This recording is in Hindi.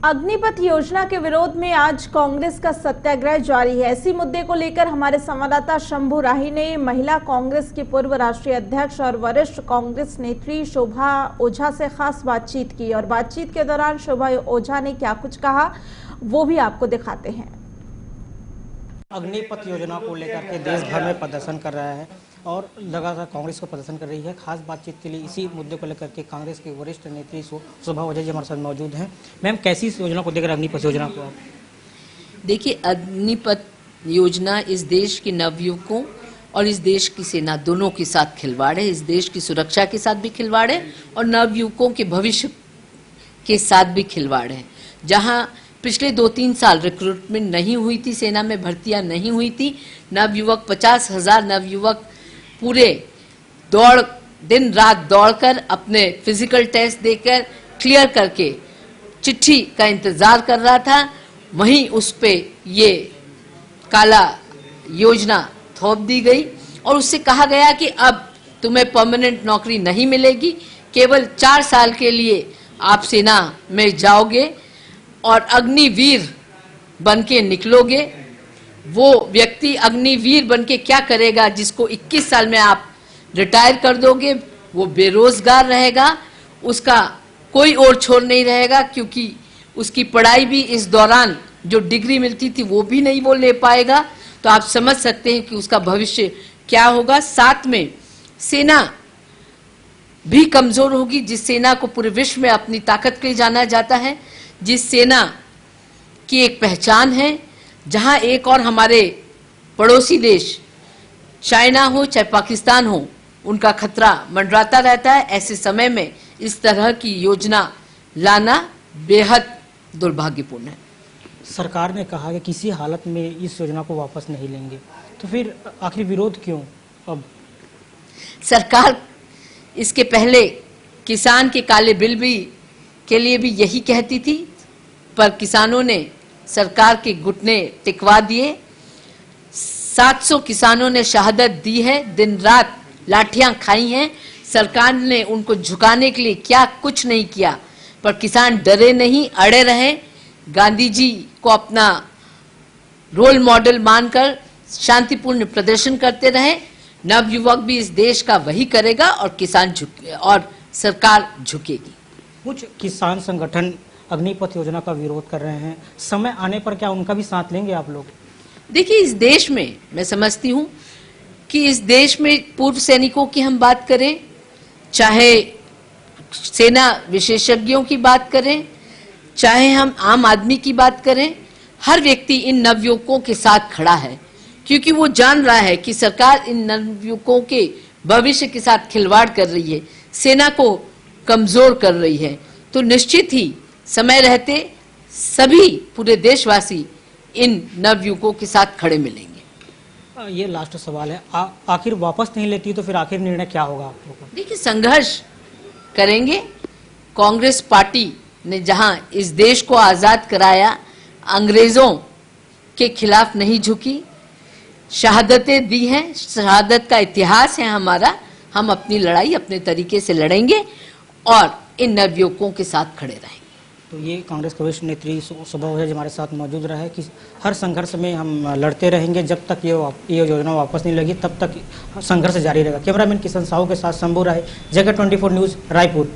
अग्निपथ योजना के विरोध में आज कांग्रेस का सत्याग्रह जारी है। इसी मुद्दे को लेकर हमारे संवाददाता शंभू राही ने महिला कांग्रेस की पूर्व राष्ट्रीय अध्यक्ष और वरिष्ठ कांग्रेस नेत्री शोभा ओझा से खास बातचीत की और बातचीत के दौरान शोभा ओझा ने क्या कुछ कहा वो भी आपको दिखाते हैं। अग्निपथ योजना को लेकर के देश भर में प्रदर्शन कर रहा है और लगातार कांग्रेस को प्रदर्शन कर रही है। खास बातचीत के लिए इसी मुद्दे को लेकर के कांग्रेस के वरिष्ठ नेत्री शोभा ओझा जी हमारे साथ मौजूद हैं। मैम, कैसी इस योजना को देख रहे हैं, अग्निपथ योजना को आप? देखिए, अग्निपथ योजना इस देश के नवयुवकों और इस देश की सेना दोनों के साथ खिलवाड़ है। इस देश की सुरक्षा के साथ भी खिलवाड़ है और नवयुवकों के भविष्य के साथ भी खिलवाड़ है। जहां पिछले 2-3 साल रिक्रूटमेंट नहीं हुई थी, सेना में भर्तियां नहीं हुई थी, नवयुवक 50,000 नवयुवक पूरे दिन रात दौड़कर अपने फिजिकल टेस्ट देकर क्लियर करके चिट्ठी का इंतजार कर रहा था, वहीं उस पे ये काला योजना थोप दी गई और उससे कहा गया कि अब तुम्हें परमानेंट नौकरी नहीं मिलेगी, केवल 4 साल के लिए आप सेना में जाओगे और अग्निवीर बनके निकलोगे। वो व्यक्ति अग्निवीर बनके क्या करेगा जिसको 21 साल में आप रिटायर कर दोगे? वो बेरोजगार रहेगा, उसका कोई और छोर नहीं रहेगा, क्योंकि उसकी पढ़ाई भी इस दौरान जो डिग्री मिलती थी वो भी नहीं वो ले पाएगा। तो आप समझ सकते हैं कि उसका भविष्य क्या होगा। साथ में सेना भी कमजोर होगी, जिस सेना को पूरे विश्व में अपनी ताकत के लिए जाना जाता है, जिस सेना की एक पहचान है, जहां एक और हमारे पड़ोसी देश चाइना हो चाहे पाकिस्तान हो, उनका खतरा मंडराता रहता है। ऐसे समय में इस तरह की योजना लाना बेहद दुर्भाग्यपूर्ण है। सरकार ने कहा कि किसी हालत में इस योजना को वापस नहीं लेंगे, तो फिर आखिर विरोध क्यों? अब सरकार इसके पहले किसान के काले बिल भी के लिए भी यही कहती थी, पर किसानों ने सरकार के घुटने टिकवा दिए। 700 किसानों ने शहादत दी है, दिन रात लाठियां खाई हैं। सरकार ने उनको झुकाने के लिए क्या कुछ नहीं किया, पर किसान डरे नहीं, अड़े रहे। गांधी जी को अपना रोल मॉडल मानकर शांतिपूर्ण प्रदर्शन करते रहे। नवयुवक भी इस देश का वही करेगा और किसान और सरकार झुकेगी। कुछ किसान संगठन अग्निपथ योजना का विरोध कर रहे हैं, समय आने पर क्या उनका भी साथ लेंगे आप लोग? देखिए, इस देश में मैं समझती हूँ कि इस देश में पूर्व सैनिकों की हम बात करें, चाहे सेना विशेषज्ञों की बात करें, चाहे हम आम आदमी की बात करें, हर व्यक्ति इन नवयुवकों के साथ खड़ा है, क्योंकि वो जान रहा है कि सरकार इन नवयुवकों के भविष्य के साथ खिलवाड़ कर रही है, सेना को कमजोर कर रही है। तो निश्चित ही समय रहते सभी पूरे देशवासी इन नवयुवकों के साथ खड़े मिलेंगे। ये लास्ट सवाल है, आखिर वापस नहीं लेती तो फिर आखिर निर्णय क्या होगा आप लोगों का? देखिए, संघर्ष करेंगे। कांग्रेस पार्टी ने जहां इस देश को आजाद कराया, अंग्रेजों के खिलाफ नहीं झुकी, शहादतें दी हैं, शहादत का इतिहास है हमारा। हम अपनी लड़ाई अपने तरीके से लड़ेंगे और इन नवयुवकों के साथ खड़े रहेंगे। तो ये कांग्रेस के वरिष्ठ नेत्री शोभा ओझा हमारे साथ मौजूद रहा है कि हर संघर्ष में हम लड़ते रहेंगे, जब तक ये योजना वापस नहीं लगी तब तक संघर्ष जारी रहेगा। कैमरामैन किशन साहू के साथ शंभू राय, जगह 24 न्यूज़, रायपुर।